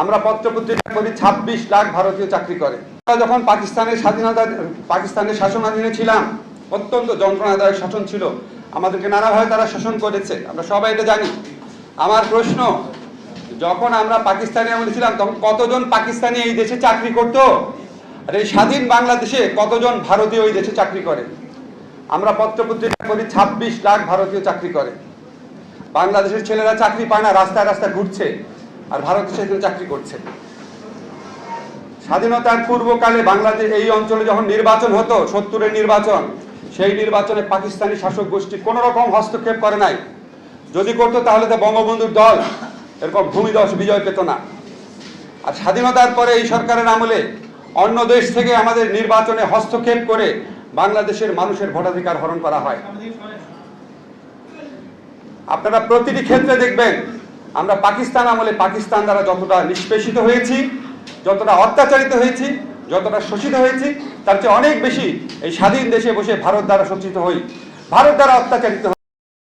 আমরা পত্রপত্রিকা করি ২৬ লাখ ভারতীয় চাকরি করে। যখন পাকিস্তানের শাসনাধীনে ছিলাম, অত্যন্ত যন্ত্রণাদায়ক শাসন ছিল, আমাদেরকে নানাভাবে তারা শাসন করেছে, আমরা সবাই এটা জানি। আমার প্রশ্ন, যখন আমরা পাকিস্তানি আমলে ছিলাম তখন কতজন পাকিস্তানি এই দেশে চাকরি করত? আর এই স্বাধীন বাংলাদেশে কতজন ভারতীয় এই দেশে চাকরি করে? আমরা পত্রপত্রিকা করি ২৬ লাখ ভারতীয় চাকরি করে। বাংলাদেশের ছেলেরা চাকরি পায় না, রাস্তায় রাস্তায় ঘুরছে, আর ভারতে সেখানে চাকরি করছে। স্বাধীনতার পূর্বকালে বাংলাদেশ এই অঞ্চলে যখন নির্বাচন হতো, ৭০-এর নির্বাচন, সেই নির্বাচনে পাকিস্তানি শাসক গোষ্ঠী কোনো রকম হস্তক্ষেপ করে নাই। যদি করতো তাহলে তো বঙ্গবন্ধুর দল এরকম ভূমিধস বিজয় পেত না। আর স্বাধীনতার পরে এই সরকারের আমলে অন্য দেশ থেকে আমাদের নির্বাচনে হস্তক্ষেপ করে বাংলাদেশের মানুষের ভোটাধিকার হরণ করা হয়। আপনারা প্রতিটি ক্ষেত্রে দেখবেন আমরা পাকিস্তান আমলে পাকিস্তান দ্বারা যতটা নিষ্পেষিত হয়েছি, যতটা অত্যাচারিত হয়েছি, যতটা শোষিত হয়েছি, তার চেয়ে অনেক বেশি এই স্বাধীন দেশে বসে ভারত দ্বারা শোষিত হই, ভারত দ্বারা অত্যাচারিত হই।